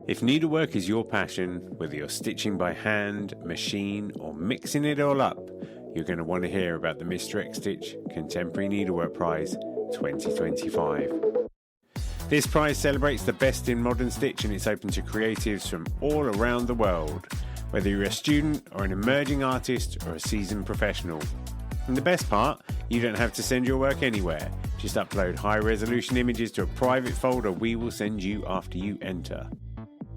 If needlework is your passion, whether you're stitching by hand, machine, or mixing it all up, you're going to want to hear about the Mr. X Stitch Contemporary Needlework Prize 2025. This prize celebrates the best in modern stitch, and it's open to creatives from all around the world, whether you're a student or an emerging artist or a seasoned professional. And the best part, you don't have to send your work anywhere. Just upload high-resolution images to a private folder we will send you after you enter.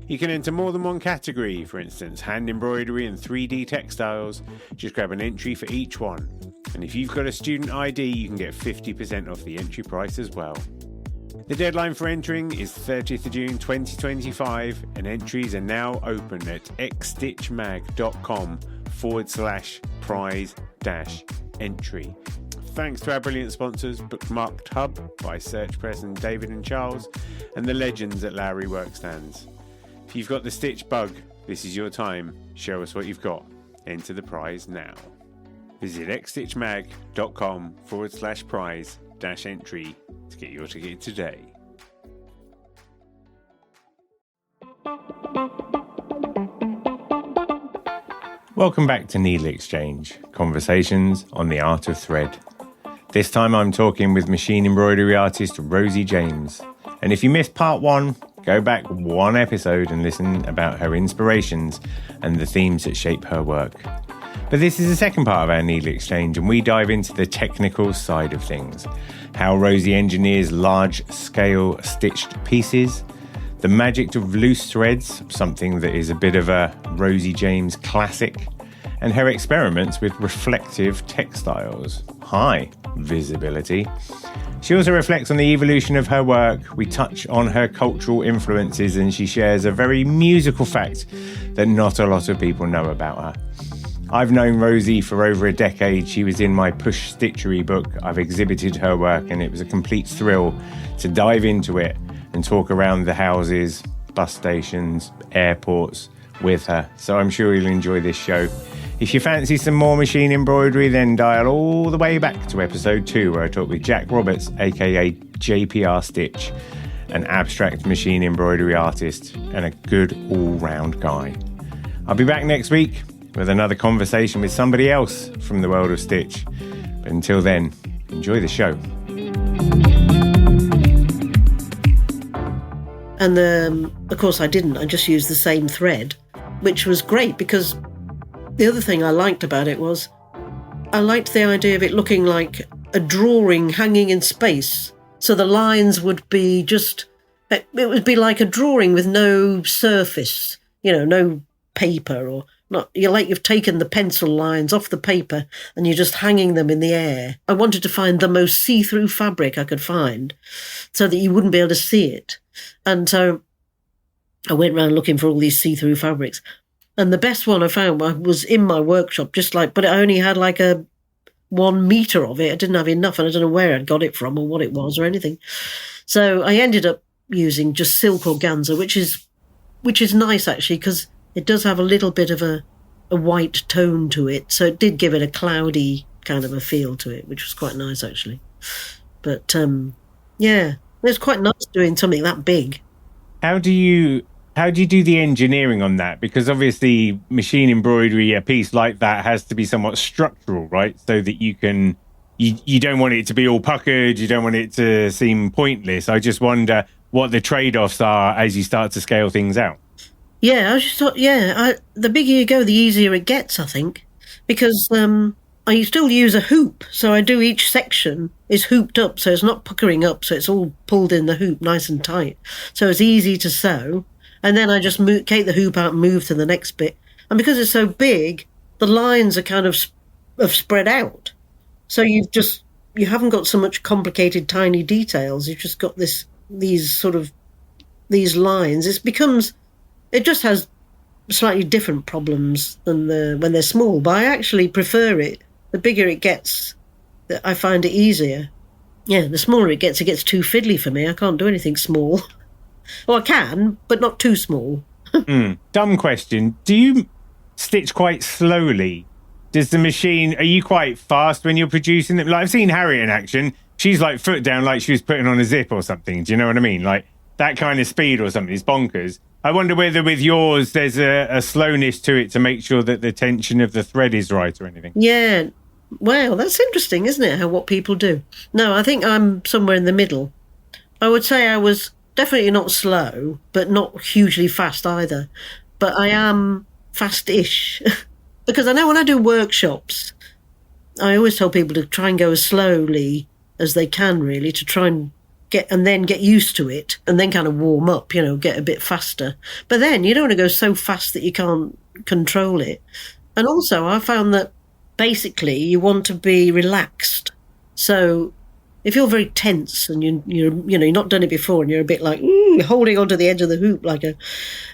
You can enter more than one category, for instance, hand embroidery and 3D textiles. Just grab an entry for each one. And if you've got a student ID, you can get 50% off the entry price as well. The deadline for entering is 30th of June 2025, and entries are now open at xstitchmag.com/prize-entry. Thanks to our brilliant sponsors, Bookmarked Hub by Search Press and David and Charles, and the legends at Lowry Workstands. If you've got the stitch bug, this is your time. Show us what you've got. Enter the prize now. Visit xstitchmag.com/prize-entry to get your ticket today. Welcome back to NeedleXChange, conversations on the art of thread. This time I'm talking with machine embroidery artist Rosie James. And if you missed part one, go back one episode and listen about her inspirations and the themes that shape her work. But this is the second part of our NeedleXChange, and we dive into the technical side of things. How Rosie engineers large-scale stitched pieces, the magic of loose threads, something that is a bit of a Rosie James classic, and her experiments with reflective textiles. High visibility. She also reflects on the evolution of her work. We touch on her cultural influences, and she shares a very musical fact that not a lot of people know about her. I've known Rosie for over a decade. She was in my Push Stitchery book. I've exhibited her work, and it was a complete thrill to dive into it and talk around the houses, bus stations, airports with her. So I'm sure you'll enjoy this show. If you fancy some more machine embroidery, then dial all the way back to episode 2, where I talk with Jack Roberts, aka JPR Stitch, an abstract machine embroidery artist and a good all-round guy. I'll be back next week with another conversation with somebody else from the world of stitch. But until then, enjoy the show. And of course I didn't. I just used the same thread, which was great, because the other thing I liked about it was I liked the idea of it looking like a drawing hanging in space. So the lines would be it would be like a drawing with no surface, no paper, or not. You've taken the pencil lines off the paper and you're just hanging them in the air. I wanted to find the most see-through fabric I could find so that you wouldn't be able to see it. And so I went around looking for all these see-through fabrics. And the best one I found was in my workshop, but it only had like 1 meter of it. I didn't have enough, and I don't know where I'd got it from or what it was or anything. So I ended up using just silk organza, which is nice actually, because it does have a little bit of a white tone to it. So it did give it a cloudy kind of a feel to it, which was quite nice actually. But yeah, it's quite nice doing something that big. How do you do the engineering on that? Because obviously machine embroidery, a piece like that has to be somewhat structural, right? So that you don't want it to be all puckered. You don't want it to seem pointless. I just wonder what the trade-offs are as you start to scale things out. Yeah, I just thought, the bigger you go, the easier it gets, I think. Because I still use a hoop. So I do each section is hooped up. So it's not puckering up. So it's all pulled in the hoop nice and tight. So it's easy to sew. And then I just take the hoop out and move to the next bit. And because it's so big, the lines are kind of spread out. So you haven't got so much complicated tiny details. You've just got these lines. It just has slightly different problems than when they're small. But I actually prefer it. The bigger it gets, I find it easier. Yeah, the smaller it gets too fiddly for me. I can't do anything small. Well, I can, but not too small. Dumb question. Do you stitch quite slowly? Does the machine, are you quite fast when you're producing them? Like, I've seen Harriet in action. She's like foot down like she was putting on a zip or something. Do you know what I mean? Like, that kind of speed or something. It's bonkers. I wonder whether with yours there's a slowness to it to make sure that the tension of the thread is right or anything. Yeah. Well, that's interesting, isn't it, what people do? No, I think I'm somewhere in the middle. I would say I was definitely not slow, but not hugely fast either. But I am fast-ish. Because I know when I do workshops, I always tell people to try and go as slowly as they can, really, to try and get used to it, and then kind of warm up, get a bit faster. But then you don't want to go so fast that you can't control it. And also, I found that basically you want to be relaxed. So if you're very tense and you're not done it before and you're a bit like holding onto the edge of the hoop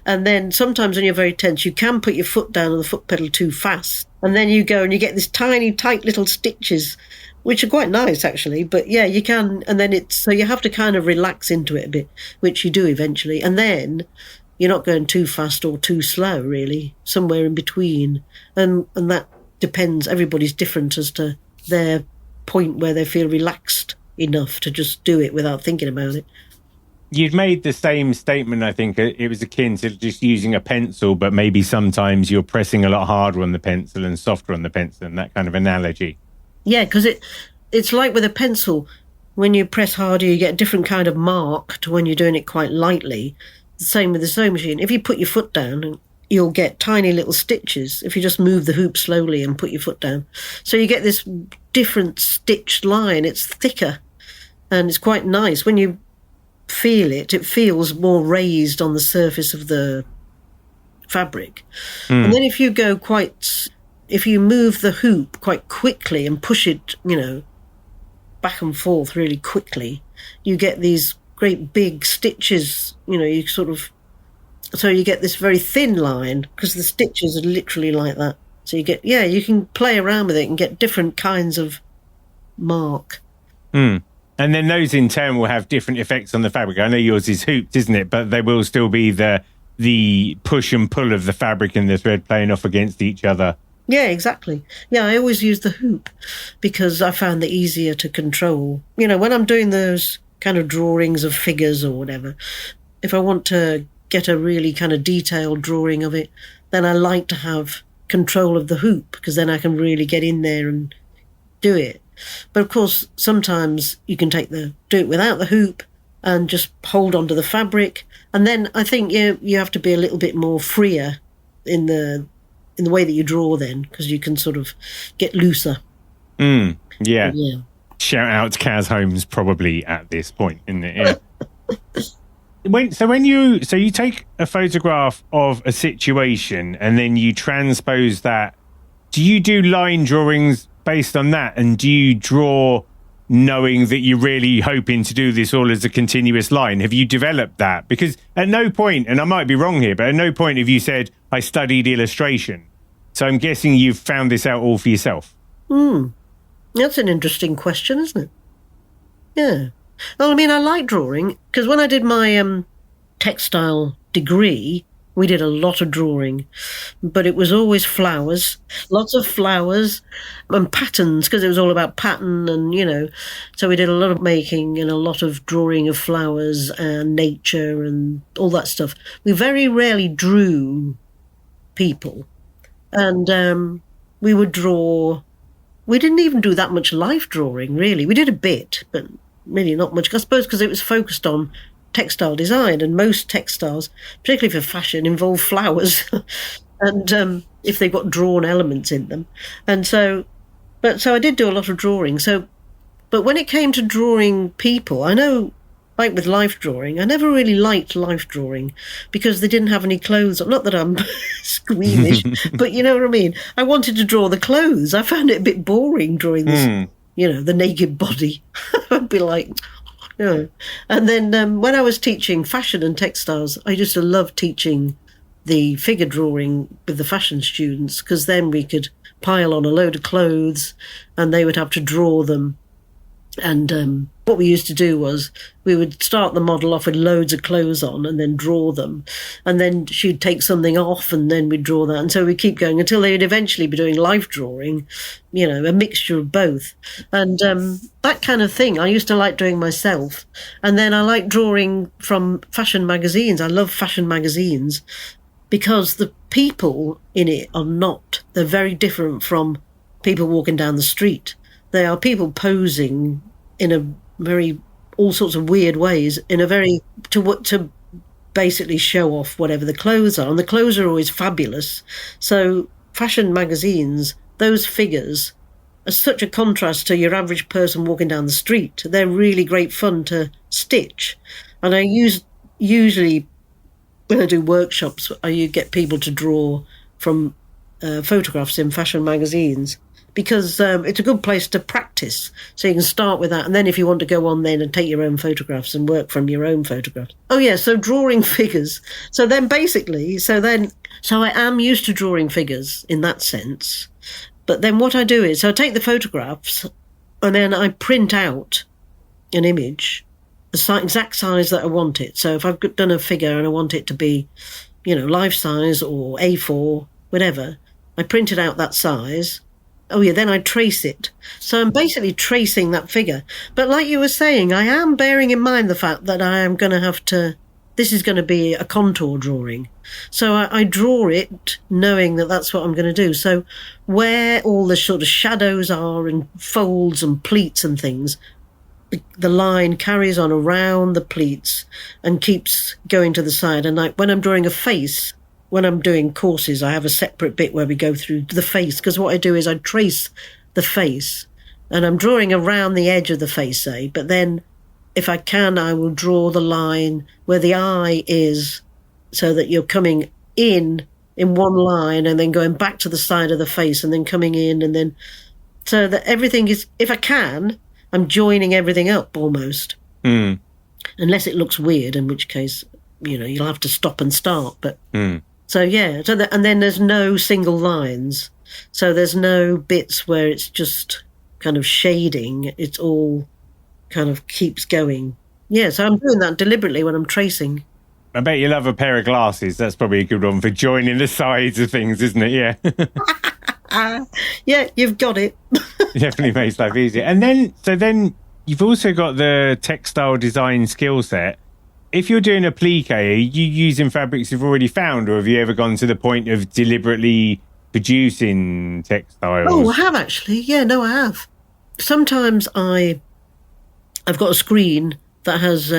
and then sometimes when you're very tense, you can put your foot down on the foot pedal too fast, and then you go and you get this tiny, tight little stitches, which are quite nice actually. But yeah, you can, and then so you have to kind of relax into it a bit, which you do eventually, and then you're not going too fast or too slow, really, somewhere in between, and that depends. Everybody's different as to their point where they feel relaxed enough to just do it without thinking about it. You'd made the same statement, I think. It was akin to just using a pencil, but maybe sometimes you're pressing a lot harder on the pencil and softer on the pencil, and that kind of analogy. Yeah, because it's like with a pencil. When you press harder, you get a different kind of mark to when you're doing it quite lightly. The same with the sewing machine. If you put your foot down, you'll get tiny little stitches if you just move the hoop slowly and put your foot down. So you get this different stitched line. It's thicker and it's quite nice. When you feel it, it feels more raised on the surface of the fabric. And then if you move the hoop quite quickly and push it, back and forth really quickly, you get these great big stitches, so you get this very thin line because the stitches are literally like that. So you can play around with it and get different kinds of mark. And then those in turn will have different effects on the fabric. I know yours is hooped, isn't it? But there will still be the push and pull of the fabric and the thread playing off against each other. Yeah, exactly. Yeah, I always use the hoop because I found it easier to control. When I'm doing those kind of drawings of figures or whatever, if I want to get a really kind of detailed drawing of it, then I like to have control of the hoop because then I can really get in there and do it. But of course, sometimes you can do it without the hoop and just hold onto the fabric. And then I think you have to be a little bit more freer in the way that you draw then, because you can sort of get looser. Yeah. Shout out to Kaz Holmes probably at this point, isn't it? Yeah. When you take a photograph of a situation and then you transpose that, do you do line drawings based on that? And do you draw knowing that you're really hoping to do this all as a continuous line? Have you developed that? Because at no point, and I might be wrong here, but at no point have you said, I studied illustration. So I'm guessing you've found this out all for yourself. That's an interesting question, isn't it? Yeah. Well, I mean, I like drawing because when I did my textile degree, we did a lot of drawing, but it was always flowers, lots of flowers and patterns because it was all about pattern and, so we did a lot of making and a lot of drawing of flowers and nature and all that stuff. We very rarely drew people. And we would draw. We didn't even do that much life drawing, really. We did a bit, but really not much. I suppose because it was focused on textile design, and most textiles, particularly for fashion, involve flowers, and if they've got drawn elements in them. And so I did do a lot of drawing. But when it came to drawing people, I know, like with life drawing, I never really liked life drawing because they didn't have any clothes. Not that I'm squeamish, but you know what I mean? I wanted to draw the clothes. I found it a bit boring drawing this, the naked body. I'd be like, And then when I was teaching fashion and textiles, I used to love teaching the figure drawing with the fashion students because then we could pile on a load of clothes and they would have to draw them And what we used to do was we would start the model off with loads of clothes on and then draw them. And then she'd take something off and then we'd draw that. And so we'd keep going until they'd eventually be doing life drawing, a mixture of both. And that kind of thing I used to like doing myself. And then I like drawing from fashion magazines. I love fashion magazines because the people in it they're very different from people walking down the street. They are people posing in a very, all sorts of weird ways, to basically show off whatever the clothes are. And the clothes are always fabulous. So fashion magazines, those figures are such a contrast to your average person walking down the street. They're really great fun to stitch. And I usually, when I do workshops, I get people to draw from photographs in fashion magazines, because it's a good place to practice. So you can start with that. And then if you want to go on then and take your own photographs and work from your own photographs. Oh, yeah, so drawing figures. So then basically, so I am used to drawing figures in that sense. But then what I do is, so I take the photographs and then I print out an image, the exact size that I want it. So if I've done a figure and I want it to be, life size or A4, whatever, I print it out that size. Oh, yeah, then I trace it. So I'm basically tracing that figure. But like you were saying, I am bearing in mind the fact that I am going to have to, this is going to be a contour drawing. So I draw it knowing that that's what I'm going to do. So where all the sort of shadows are and folds and pleats and things, the line carries on around the pleats and keeps going to the side. And like when I'm drawing a face, when I'm doing courses, I have a separate bit where we go through the face, because what I do is I trace the face and I'm drawing around the edge of the face, say, but then if I can, I will draw the line where the eye is, so that you're coming in one line and then going back to the side of the face and then coming in, and then so that everything is, if I can, I'm joining everything up almost. Unless it looks weird, in which case, you'll have to stop and start. But so, yeah, and then there's no single lines. So there's no bits where it's just kind of shading. It's all kind of keeps going. Yeah, so I'm doing that deliberately when I'm tracing. I bet you love a pair of glasses. That's probably a good one for joining the sides of things, isn't it? Yeah. Yeah, you've got it. Definitely makes life easier. And then you've also got the textile design skill set. If you're doing appliqué, are you using fabrics you've already found, or have you ever gone to the point of deliberately producing textiles? Oh, I have actually. Yeah, no, I have. Sometimes I've got a screen that has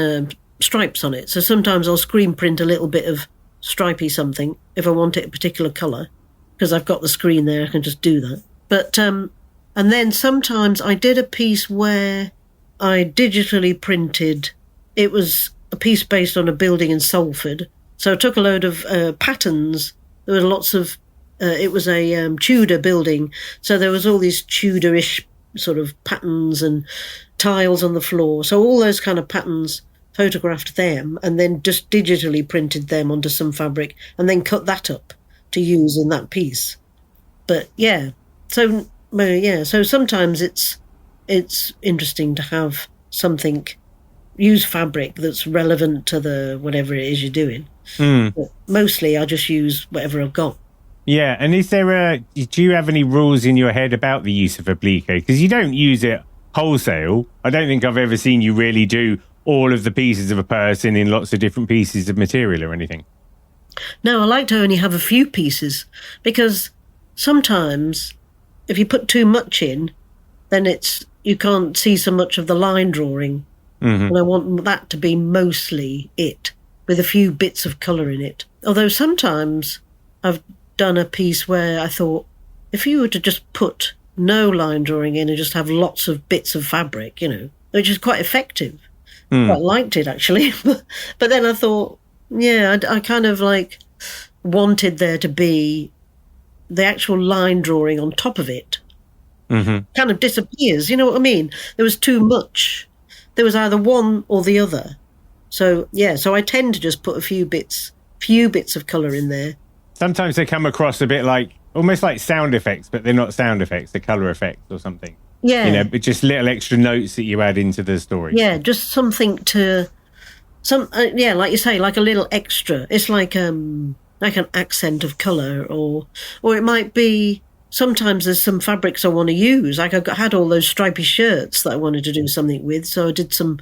stripes on it. So sometimes I'll screen print a little bit of stripy something if I want it a particular colour, because I've got the screen there, I can just do that. But and then sometimes I did a piece where I digitally printed, it was a piece based on a building in Salford. So I took a load of patterns. There were lots of, it was a Tudor building. So there was all these Tudorish sort of patterns and tiles on the floor. So all those kind of patterns, photographed them and then just digitally printed them onto some fabric and then cut that up to use in that piece. But yeah, so sometimes it's interesting to have something, use fabric that's relevant to the whatever it is you're doing. But mostly I just use whatever I've got. Yeah, and do you have any rules in your head about the use of appliqué? Because you don't use it wholesale. I don't think I've ever seen you really do all of the pieces of a person in lots of different pieces of material or anything. No, I like to only have a few pieces, because sometimes if you put too much in, then you can't see so much of the line drawing. And I want that to be mostly it, with a few bits of colour in it. Although sometimes I've done a piece where I thought, if you were to just put no line drawing in and just have lots of bits of fabric, which is quite effective. I liked it, actually. But then I thought, yeah, I kind of wanted there to be the actual line drawing on top of it. Kind of disappears, you know what I mean? There was too much. There was either one or the other. So, yeah, so I tend to just put a few bits of colour in there. Sometimes they come across a bit almost like sound effects, but they're not sound effects, they're colour effects or something. Yeah. You know, but just little extra notes that you add into the story. Yeah, just something to... like you say, like a little extra. It's like an accent of colour, or it might be... Sometimes there's some fabrics I want to use. Like I had all those stripy shirts that I wanted to do something with, so I did some...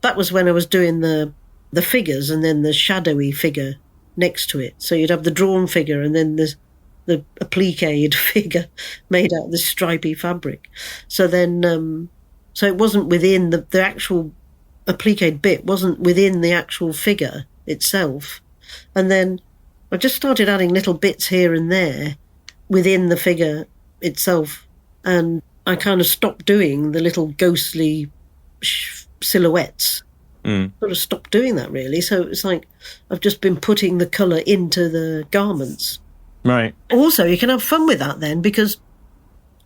That was when I was doing the figures and then the shadowy figure next to it. So you'd have the drawn figure and then the appliqué figure made out of this stripy fabric. So then, so it wasn't within the actual appliqué bit, wasn't within the actual figure itself. And then I just started adding little bits here and there within the figure itself. And I kind of stopped doing the little ghostly silhouettes. Sort of stopped doing that, really. So it's like I've just been putting the colour into the garments. Right. Also, you can have fun with that then, because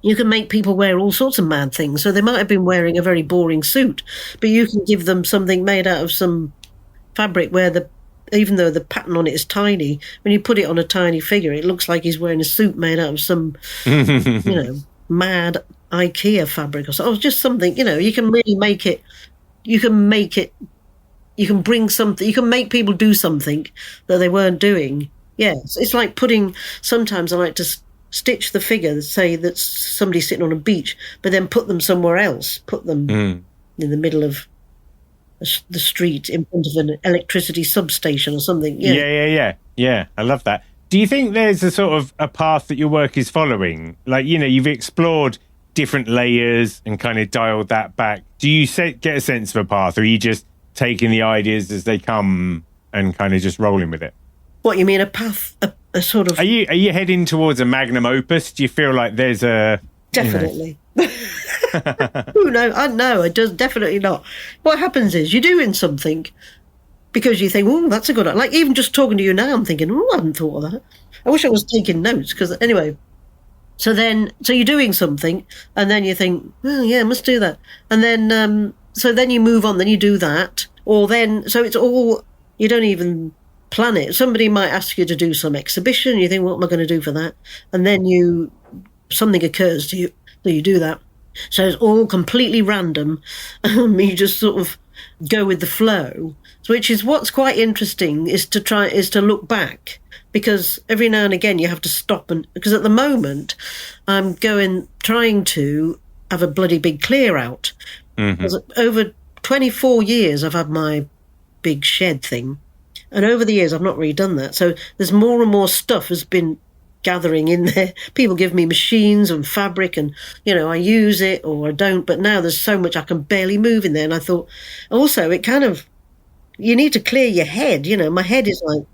you can make people wear all sorts of mad things. So they might have been wearing a very boring suit, but you can give them something made out of some fabric where even though the pattern on it is tiny, when you put it on a tiny figure, it looks like he's wearing a suit made out of some, mad IKEA fabric or something. Or just something, you can really make it. You can bring something, you can make people do something that they weren't doing. Yeah, it's like sometimes I like to stitch the figure, say that's somebody sitting on a beach, but then put them somewhere else, put them in the middle of the street in front of an electricity substation or something. Yeah. I love that. Do you think there's a sort of a path that your work is following? Like, you've explored different layers and kind of dialed that back. Do you get a sense of a path, or are you just taking the ideas as they come and kind of just rolling with it? What, you mean a path, a sort of... Are you heading towards a magnum opus? Do you feel like there's a... Definitely. No, it does definitely not. What happens is you're doing something because you think, oh, that's a good... Like, even just talking to you now, I'm thinking, oh, I hadn't thought of that. I wish I was taking notes, because anyway... So you're doing something, and then you think, oh, yeah, I must do that. And then, so then you move on, then you do that. So it's all, you don't even plan it. Somebody might ask you to do some exhibition, you think, what am I going to do for that? And then something occurs to you, so you do that. So it's all completely random. You just sort of go with the flow, which is what's quite interesting, is to look back. Because every now and again you have to stop, because at the moment I'm trying to have a bloody big clear out. Because over 24 years I've had my big shed thing, and over the years I've not really done that. So there's more and more stuff has been gathering in there. People give me machines and fabric, and I use it or I don't. But now there's so much I can barely move in there, and I thought also it kind of, you need to clear your head. My head is like.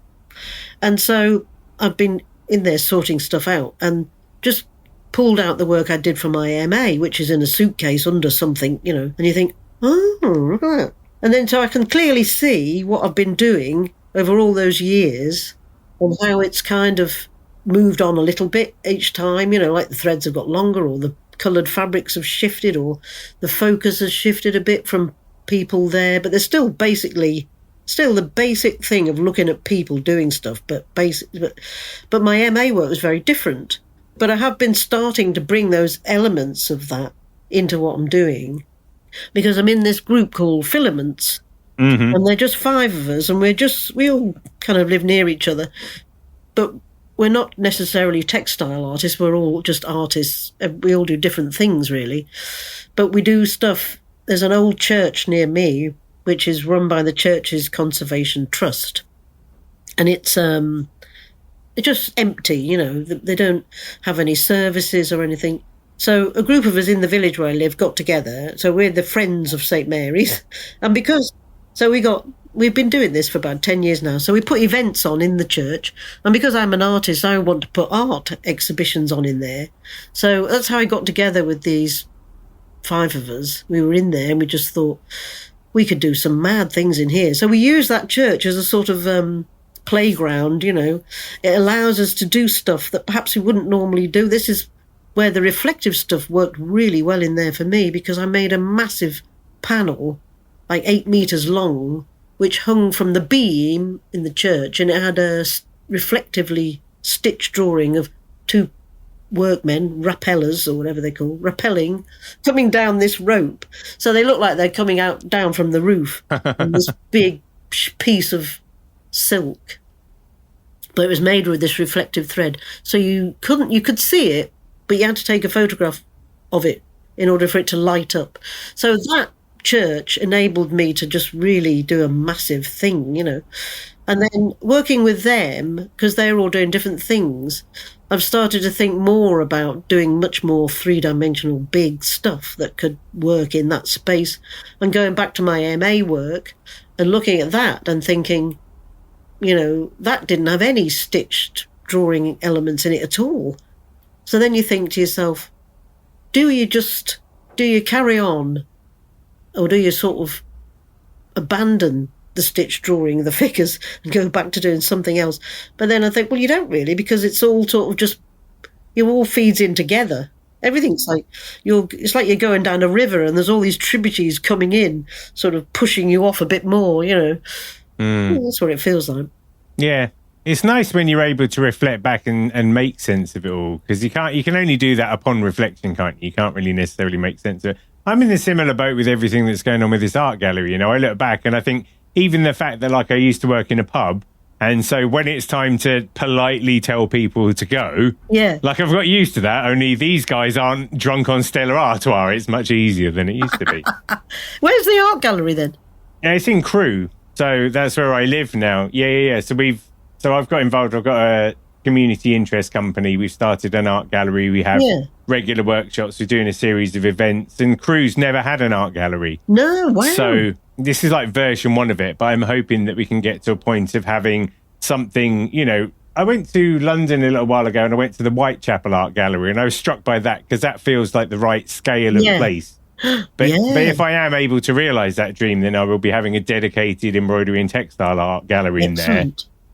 And so I've been in there sorting stuff out and just pulled out the work I did for my MA, which is in a suitcase under something, and you think, oh, look at that. And then so I can clearly see what I've been doing over all those years and how it's kind of moved on a little bit each time, like the threads have got longer, or the coloured fabrics have shifted, or the focus has shifted a bit from people there, but there's still the basic thing of looking at people doing stuff, but my MA work was very different. But I have been starting to bring those elements of that into what I'm doing, because I'm in this group called Filaments, and they're just 5 of us, and we all kind of live near each other, but we're not necessarily textile artists, we're all just artists. We all do different things, really, but we do stuff. There's an old church near me, which is run by the church's conservation trust. And it's just empty, they don't have any services or anything. So a group of us in the village where I live got together. So we're the Friends of St. Mary's. And we've been doing this for about 10 years now. So we put events on in the church. And because I'm an artist, I want to put art exhibitions on in there. So that's how I got together with these 5 of us. We were in there and we just thought, we could do some mad things in here. So we use that church as a sort of playground, It allows us to do stuff that perhaps we wouldn't normally do. This is where the reflective stuff worked really well in there for me, because I made a massive panel, like 8 meters long, which hung from the beam in the church, and it had a reflectively stitched drawing of 2 workmen, rappellers or whatever they're called, rappelling, coming down this rope. So they look like they're coming out down from the roof on this big piece of silk. But it was made with this reflective thread. So you could see it, but you had to take a photograph of it in order for it to light up. So that church enabled me to just really do a massive thing, you know. And then working with them, because they're all doing different things, I've started to think more about doing much more three-dimensional big stuff that could work in that space. And going back to my MA work and looking at that and thinking, you know, that didn't have any stitched drawing elements in it at all. So then you think to yourself, do you carry on, or do you sort of abandon the stitch drawing, the figures, and go back to doing something else? But then I think, well, you don't really, because it's all sort of just, it all feeds in together. Everything's like it's like you're going down a river and there's all these tributaries coming in, sort of pushing you off a bit more, you know. That's what it feels like. Yeah. It's nice when you're able to reflect back and make sense of it all, because you can only do that upon reflection, can't you? You can't really necessarily make sense of it. I'm in a similar boat with everything that's going on with this art gallery. You know, I look back and I think even the fact that, like, I used to work in a pub, and so when it's time to politely tell people to go, like, I've got used to that, only these guys aren't drunk on Stella Artois. It's much easier than it used to be. Where's the art gallery then? Yeah, it's in Crewe, so that's where I live now. Yeah. So I've got involved. I've got a community interest company. We've started an art gallery. We have regular workshops. We're doing a series of events, and Crewe's never had an art gallery. No, wow. So this is like version 1 of it, but I'm hoping that we can get to a point of having something, you know. I went to London a little while ago and I went to the Whitechapel Art Gallery, and I was struck by that because that feels like the right scale of place. But if I am able to realise that dream, then I will be having a dedicated embroidery and textile art gallery in there.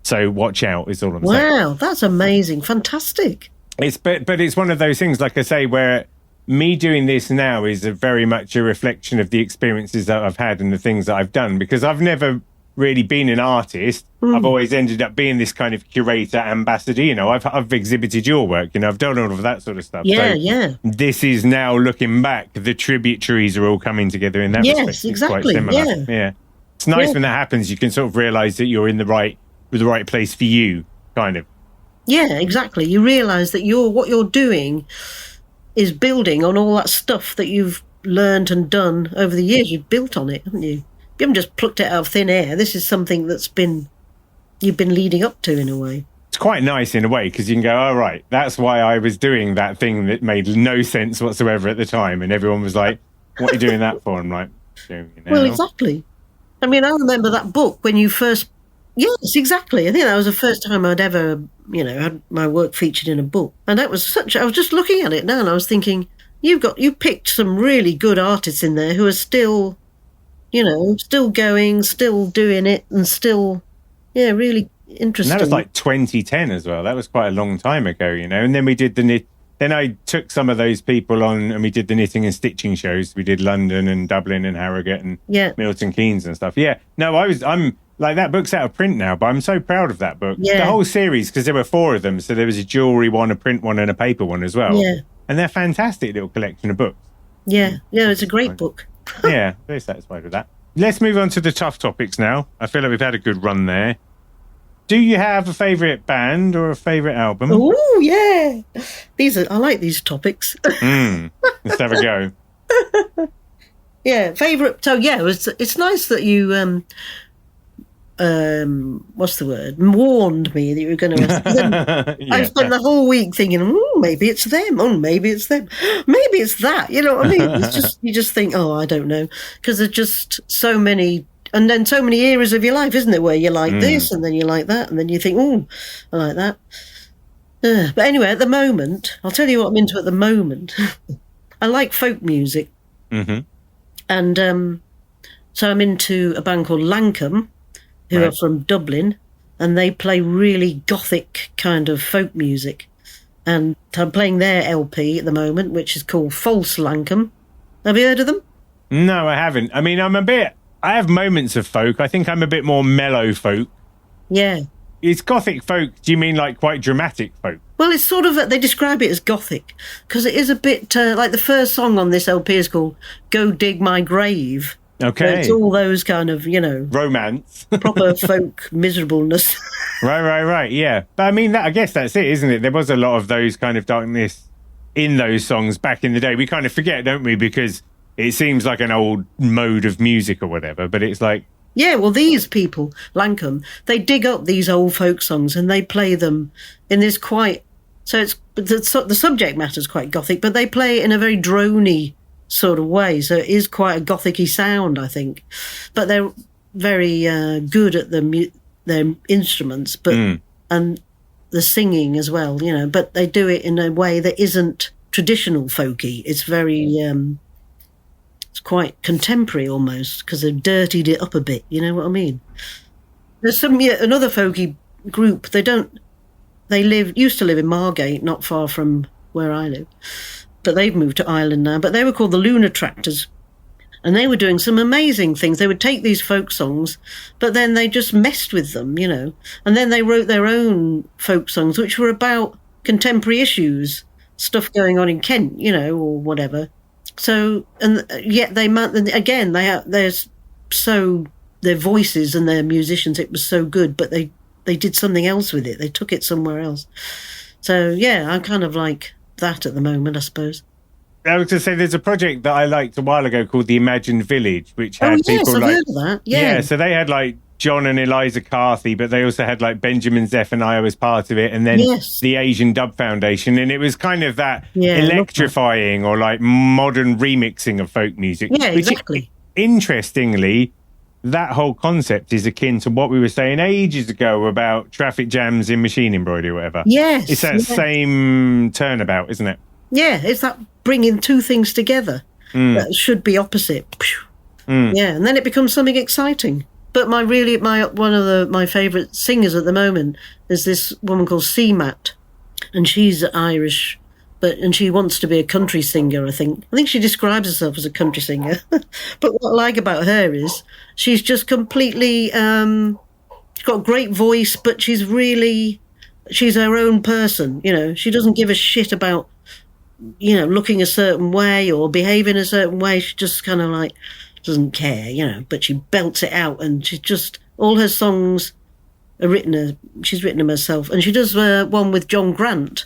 So watch out is all I'm saying. Wow, that's amazing. Fantastic. But it's one of those things, like I say, where me doing this now is very much a reflection of the experiences that I've had and the things that I've done, because I've never really been an artist. I've always ended up being this kind of curator, ambassador. You know, I've exhibited your work, you know, I've done all of that sort of stuff. Yeah. This is now looking back, the tributaries are all coming together in that respect. Yes, exactly. It's quite similar. Yeah. It's nice when that happens. You can sort of realise that you're in the right place for you, kind of. Yeah, exactly. You realise that what you're doing is building on all that stuff that you've learned and done over the years. You've built on it, haven't you? You haven't just plucked it out of thin air. This is something that's you've been leading up to, in a way. It's quite nice in a way, because you can go, oh, right, that's why I was doing that thing that made no sense whatsoever at the time, and everyone was like, what are you doing that for? I'm like, doing it now. Well, exactly. I mean, I remember that book when you first... Yes, exactly. I think that was the first time I'd ever, you know, had my work featured in a book. And that was I was just looking at it now and I was thinking, you picked some really good artists in there who are still, you know, still going, still doing it, and still, really interesting. And that was like 2010 as well. That was quite a long time ago, you know. And then we did then I took some of those people on and we did the knitting and stitching shows. We did London and Dublin and Harrogate and Milton Keynes and stuff. Yeah. No, I'm... Like, that book's out of print now, but I'm so proud of that book. Yeah. The whole series, because there were 4 of them. So there was a jewellery one, a print one, and a paper one as well. Yeah. And they're a fantastic little collection of books. Yeah, it's a great book. Yeah, very satisfied with that. Let's move on to the tough topics now. I feel like we've had a good run there. Do you have a favourite band or a favourite album? Oh, yeah. I like these topics. Let's have a go. Yeah, favourite. So, it's nice that you... what's the word? Warned me that you were going to ask. I spent the whole week thinking, maybe it's them. Oh, maybe it's them. Maybe it's that. You know what I mean? It's just you just think, I don't know, because there's just so many, and then so many eras of your life, isn't there, where you like this and then you like that, and then you think, I like that. But anyway, at the moment, I'll tell you what I'm into at the moment. I like folk music, and so I'm into a band called Lankum, who are from Dublin, and they play really gothic kind of folk music. And I'm playing their LP at the moment, which is called False Lankum. Have you heard of them? No, I haven't. I mean, I have moments of folk. I think I'm a bit more mellow folk. Yeah. It's gothic folk. Do you mean like quite dramatic folk? Well, it's sort of, they describe it as gothic because it is a bit like the first song on this LP is called Go Dig My Grave. Okay. It's all those kind of, romance. proper folk miserableness. Right. Yeah. But I mean, I guess that's it, isn't it? There was a lot of those kind of darkness in those songs back in the day. We kind of forget, don't we? Because it seems like an old mode of music or whatever, but it's like... Yeah, well, these people, Lankham, they dig up these old folk songs and they play them in this quite... So it's the subject matter is quite gothic, but they play it in a very droney sort of way. So it is quite a gothic-y sound, I think. But they're very good at their instruments, and the singing as well, But they do it in a way that isn't traditional folky. It's very... it's quite contemporary almost because they've dirtied it up a bit. You know what I mean? There's another folky group. They used to live in Margate, not far from where I live, but they've moved to Ireland now. But they were called the Lunar Tractors, and they were doing some amazing things. They would take these folk songs, but then they just messed with them, and then they wrote their own folk songs, which were about contemporary issues, stuff going on in Kent, or whatever. So, and yet their voices and their musicians, it was so good, but they did something else with it. They took it somewhere else. So, yeah, I'm kind of like that at the moment, I suppose. I was going to say, there's a project that I liked a while ago called The Imagined Village, which had people I've like... heard of that. Yeah, so they had like John and Eliza Carthy, but they also had like Benjamin Zephaniah as part of it, and then the Asian Dub Foundation, and it was kind of that electrifying or like modern remixing of folk music. Yeah, exactly. Interestingly, that whole concept is akin to what we were saying ages ago about traffic jams in machine embroidery or whatever. Yes. It's that same turnabout, isn't it? Yeah, it's that bringing two things together that should be opposite. Yeah, and then it becomes something exciting. But one of my favourite singers at the moment is this woman called Seamat, and she's Irish, and she wants to be a country singer, I think. I think she describes herself as a country singer. But what I like about her is she's just completely... she's got a great voice, but she's her own person, She doesn't give a shit about, looking a certain way or behaving a certain way. She just kind of like... doesn't care, but she belts it out, and she's just... All her songs are she's written them herself, and she does one with John Grant.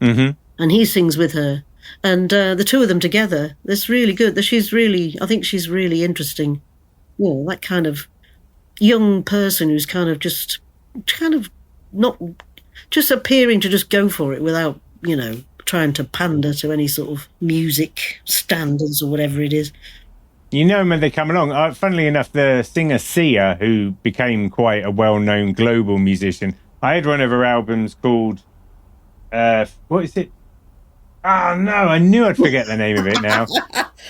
Mm-hmm. And he sings with her, and the two of them together, it's really good. I think she's really interesting. That kind of young person who's kind of not just appearing to just go for it without, trying to pander to any sort of music standards or whatever it is. When they come along, funnily enough, the singer Sia, who became quite a well-known global musician, I had one of her albums called, what is it? Oh, no, I knew I'd forget the name of it now.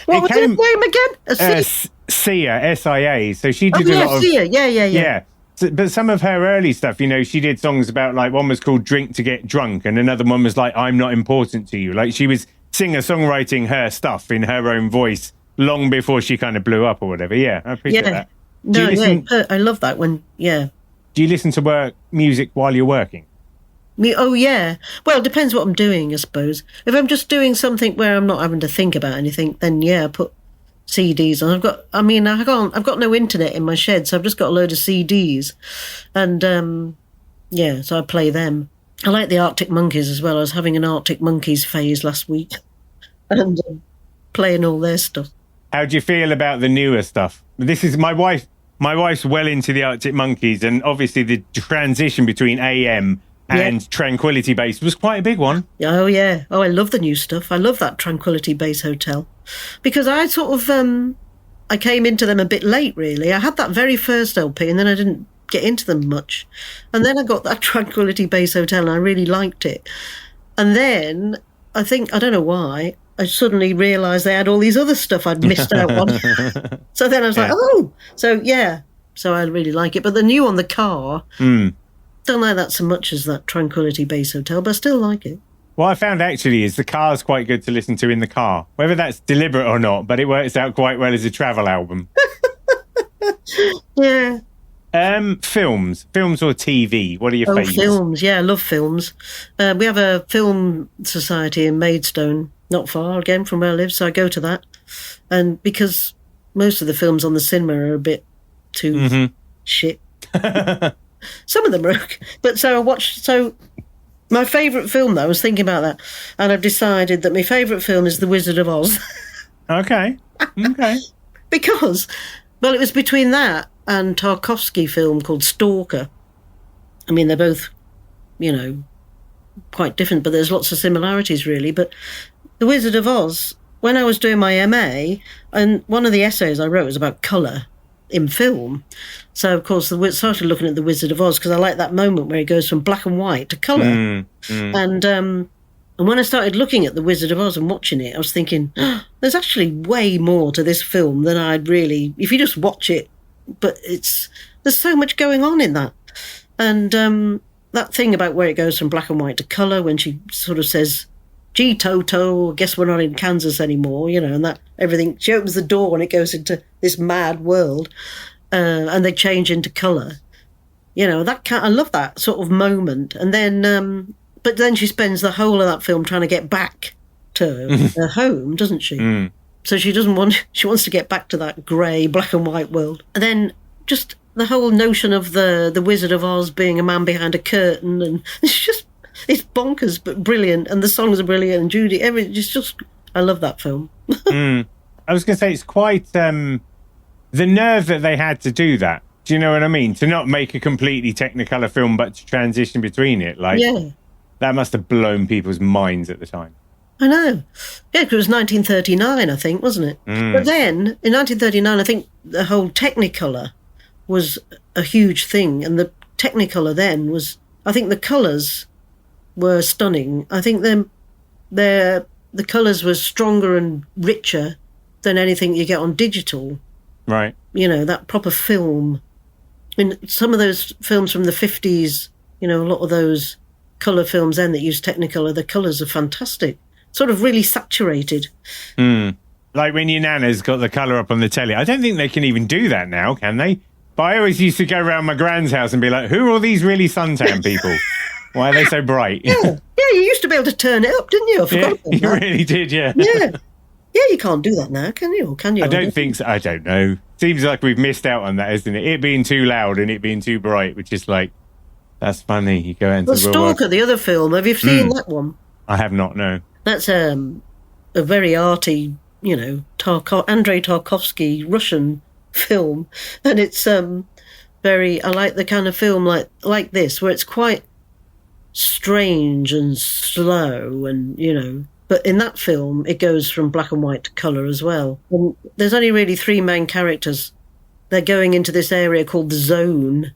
What was her name again? Sia, S-I-A. So she did a lot of... Sia, yeah. So, but some of her early stuff, she did songs about, like, one was called Drink to Get Drunk, and another one was like, I'm Not Important to You. Like, she was singer-songwriting her stuff in her own voice long before she kind of blew up or whatever. Yeah, I appreciate that. I love that one. Yeah. Do you listen to music while you're working? Oh, yeah. Well, it depends what I'm doing, I suppose. If I'm just doing something where I'm not having to think about anything, then I put CDs on. I've got no internet in my shed, so I've just got a load of CDs. And, so I play them. I like the Arctic Monkeys as well. I was having an Arctic Monkeys phase last week and playing all their stuff. How do you feel about the newer stuff? This is my wife. My wife's well into the Arctic Monkeys, and obviously the transition between AM and Tranquility Base was quite a big one. Oh, yeah. Oh, I love the new stuff. I love that Tranquility Base Hotel. Because I sort of, I came into them a bit late, really. I had that very first LP, and then I didn't get into them much. And then I got that Tranquility Base Hotel, and I really liked it. And then, I don't know why, I suddenly realised they had all these other stuff I'd missed out on. So then I was like, oh! So, yeah. So I really like it. But the new on the car... Don't like that so much as that Tranquility Base Hotel, but I still like it. What I found actually is the car's quite good to listen to in the car, whether that's deliberate or not, but it works out quite well as a travel album. Yeah. Films or TV? What are your favourites? Films. Yeah, I love films. We have a film society in Maidstone, not far again from where I live, so I go to that. And because most of the films on the cinema are a bit too shit. Some of them are okay. But so I watched... So my favourite film, though, I was thinking about that, and I've decided that my favourite film is The Wizard of Oz. Okay. Because, well, it was between that and Tarkovsky film called Stalker. I mean, they're both, quite different, but there's lots of similarities, really. But The Wizard of Oz, when I was doing my MA, and one of the essays I wrote was about colour in film. So, of course, I started looking at The Wizard of Oz because I like that moment where it goes from black and white to colour. And when I started looking at The Wizard of Oz and watching it, I was thinking, there's actually way more to this film than I'd really... If you just watch it, but there's so much going on in that. And that thing about where it goes from black and white to colour, when she sort of says, "Gee, Toto, I guess we're not in Kansas anymore," and that everything... She opens the door and it goes into this mad world, and they change into colour. I love that sort of moment. And then... But then she spends the whole of that film trying to get back to her home, doesn't she? So she wants to get back to that grey, black and white world. And then just the whole notion of the Wizard of Oz being a man behind a curtain, and it's bonkers but brilliant, and the songs are brilliant, and Judy, I love that film. I was going to say, it's quite the nerve that they had to do that. Do you know what I mean? To not make a completely Technicolor film, but to transition between it. That must have blown people's minds at the time. I know. Yeah, because it was 1939, I think, wasn't it? But then, in 1939, I think the whole Technicolor was a huge thing. And the Technicolor then was... I think the colours were stunning. I think the colours were stronger and richer than anything you get on digital. Right. That proper film. I mean, some of those films from the 50s, a lot of those... colour films then that use Technicolor, the colours are fantastic, sort of really saturated. Like when your nana's got the colour up on the telly. I don't think they can even do that now, can they? But I always used to go around my grand's house and be like, who are all these really suntan people? Why are they so bright? Yeah, you used to be able to turn it up, didn't you? I forgot about you that. really did, yeah. Yeah, you can't do that now, can you? Or can you? I don't think so. I don't know. Seems like we've missed out on that, isn't it? It being too loud and it being too bright, which is like, that's funny. You go into Stalker, the other film. Have you seen that one? I have not, no. That's a very arty, Andrei Tarkovsky Russian film. And it's I like the kind of film like this, where it's quite strange and slow and, But in that film, it goes from black and white to colour as well. And there's only really three main characters. They're going into this area called the Zone,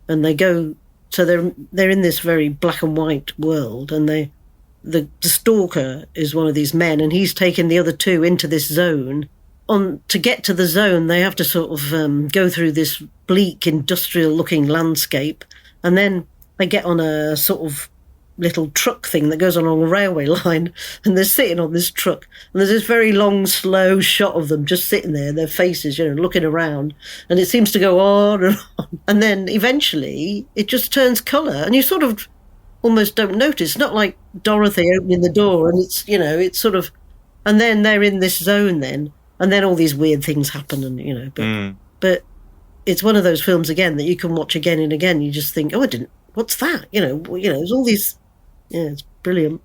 and they go... So they're in this very black and white world, and the stalker is one of these men, and he's taken the other two into this zone. To get to the zone, they have to sort of go through this bleak, industrial-looking landscape, and then they get on a sort of little truck thing that goes along a railway line, and they're sitting on this truck, and there's this very long, slow shot of them just sitting there, their faces, looking around, and it seems to go on and on, and then eventually it just turns colour, and you sort of almost don't notice. It's not like Dorothy opening the door, and it's sort of, and then they're in this zone then, and then all these weird things happen, and but it's one of those films again that you can watch again and again. You just think, what's that? There's all these. Yeah, it's brilliant.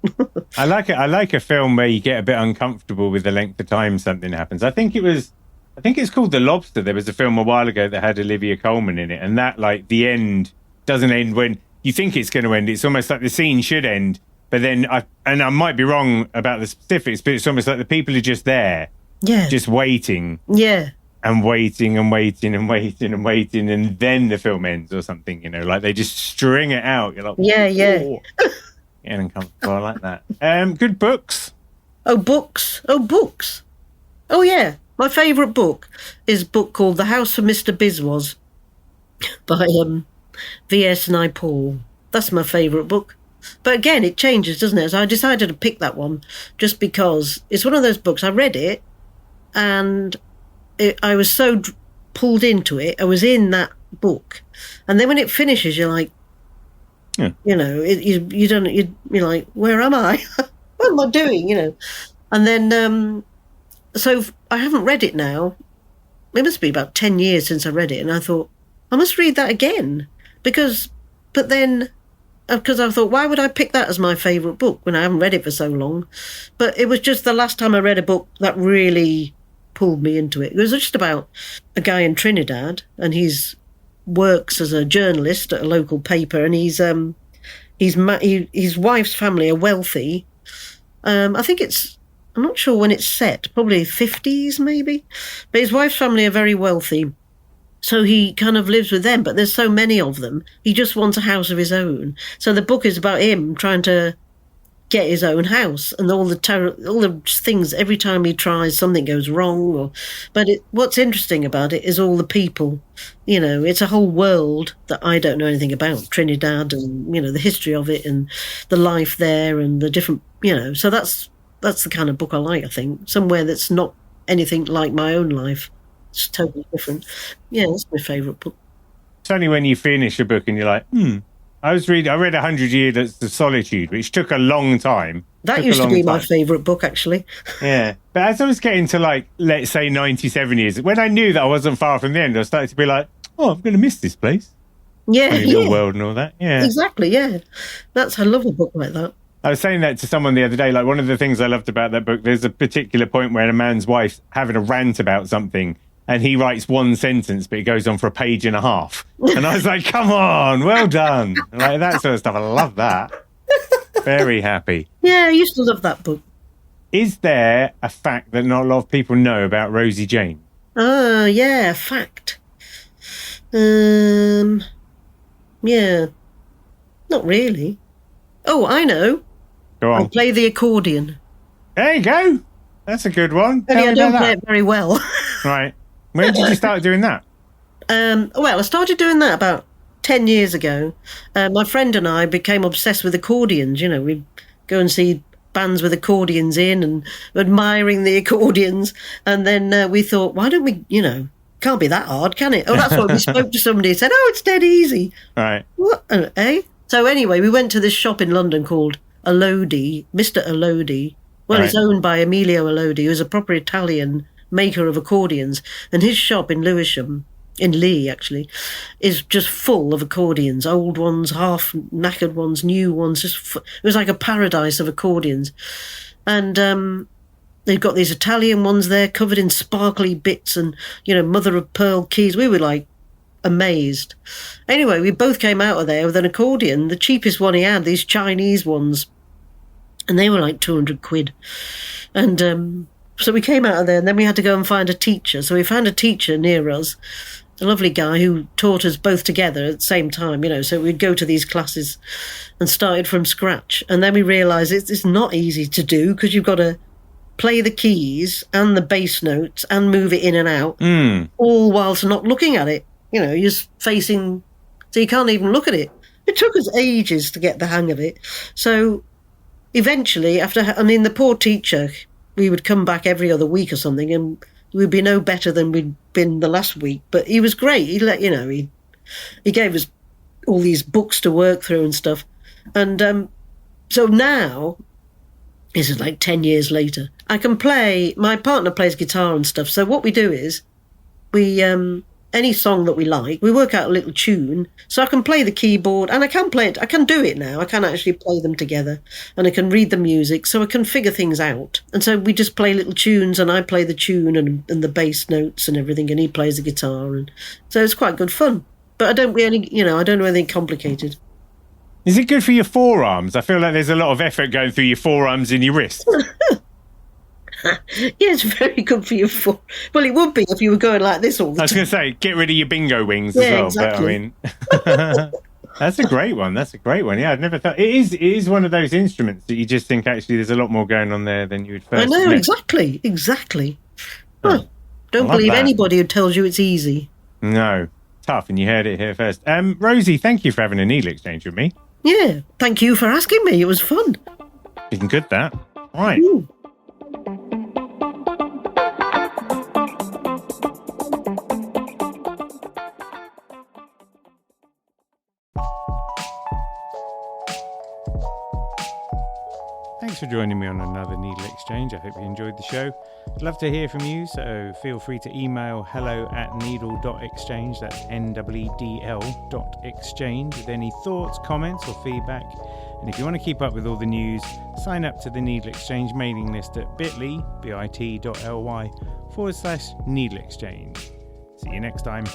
I like it. I like a film where you get a bit uncomfortable with the length of time something happens. I think it's called The Lobster. There was a film a while ago that had Olivia Colman in it, and that, like, the end doesn't end when you think it's going to end. It's almost like the scene should end, but then I might be wrong about the specifics, but it's almost like the people are just there, just waiting, and waiting and waiting and waiting and waiting, and then the film ends or something. Like they just string it out. You're like, yeah. And uncomfortable. I like that. Good books. Books. Oh, yeah. My favourite book is a book called The House of Mr. Biswas by V.S. Naipaul. That's my favourite book. But again, it changes, doesn't it? So I decided to pick that one just because it's one of those books. I read it and I was so pulled into it. I was in that book. And then when it finishes, you're like, Yeah. you're like, where am I? What am I doing? And then, so I haven't read it now. It must be about 10 years since I read it. And I thought, I must read that again. Because I thought, why would I pick that as my favourite book when I haven't read it for so long? But it was just the last time I read a book that really pulled me into it. It was just about a guy in Trinidad, and he's works as a journalist at a local paper, and his wife's family are wealthy. I think I'm not sure when it's set, probably 50s maybe, but his wife's family are very wealthy. So he kind of lives with them, but there's so many of them. He just wants a house of his own. So the book is about him trying to get his own house, and all the things. Every time he tries, something goes wrong. But what's interesting about it is all the people. It's a whole world that I don't know anything about. Trinidad, and the history of it, and the life there, and the different. So that's the kind of book I like. I think somewhere that's not anything like my own life. It's totally different. Yeah, that's my favourite book. It's only when you finish a book and you're like, I read 100 Years of Solitude, which took a long time. That used to be my favourite book, actually. Yeah. But as I was getting to, let's say 97 years, when I knew that I wasn't far from the end, I started to be like, oh, I'm going to miss this place. Yeah. Little world and all that. Yeah. Exactly, yeah. I love a book like that. I was saying that to someone the other day, one of the things I loved about that book, there's a particular point where a man's wife's having a rant about something, and he writes one sentence, but it goes on for a page and a half. And I was like, come on, well done. That sort of stuff. I love that. Very happy. Yeah, I used to love that book. Is there a fact that not a lot of people know about Rosie James? Yeah, fact. Yeah. Not really. Oh, I know. Go on. I play the accordion. There you go. That's a good one. Only I don't play it very well. Right. When did you start doing that? Well, I started doing that about 10 years ago. My friend and I became obsessed with accordions. We'd go and see bands with accordions in and admiring the accordions. And then we thought, why don't we, can't be that hard, can it? Oh, that's why we spoke to somebody and said, oh, it's dead easy. Right. What? Eh? So anyway, we went to this shop in London called Elodie, Mr. Elodie. Well, It's owned by Emilio Elodie, who's a proper Italian maker of accordions. And his shop in Lewisham, in Lee actually, is just full of accordions. Old ones, half knackered ones, new ones. It was like a paradise of accordions. And they've got these Italian ones there covered in sparkly bits and, mother of pearl keys. We were amazed. Anyway, we both came out of there with an accordion. The cheapest one he had, these Chinese ones. And they were 200 quid. And so we came out of there, and then we had to go and find a teacher. So we found a teacher near us, a lovely guy who taught us both together at the same time, So we'd go to these classes and started from scratch. And then we realised it's not easy to do because you've got to play the keys and the bass notes and move it in and out, all whilst not looking at it. You're just facing, so you can't even look at it. It took us ages to get the hang of it. So eventually, the poor teacher, we would come back every other week or something, and we'd be no better than we'd been the last week. But he was great. He gave us all these books to work through and stuff. And so now, this is 10 years later, I can play. My partner plays guitar and stuff. So what we do is we any song that we like, we work out a little tune. So I can play the keyboard, and I can play it. I can do it now. I can actually play them together, and I can read the music, so I can figure things out. And so we just play little tunes, and I play the tune and the bass notes and everything, and he plays the guitar, and so it's quite good fun. But I don't know anything complicated. Is it good for your forearms? I feel like there's a lot of effort going through your forearms and your wrists. Yeah, it's very good for your foot. Well, it would be if you were going like this all the time. I was going to say, get rid of your bingo wings as well. Exactly. But that's a great one. Yeah, I'd never thought. It is one of those instruments that you just think actually there's a lot more going on there than you would first. I know, admit. exactly. Don't believe anybody who tells you it's easy. No, tough, and you heard it here first. Rosie, thank you for having a needle exchange with me. Yeah, thank you for asking me. It was fun. You can good that. Right. Ooh. Thanks for joining me on another Needle Exchange. I hope you enjoyed the show. I'd love to hear from you, so feel free to email hello@needle.exchange, that's NEEDL.exchange, with any thoughts, comments or feedback. And if you want to keep up with all the news, sign up to the Needle Exchange mailing list at bit.ly/Needle Exchange. See you next time.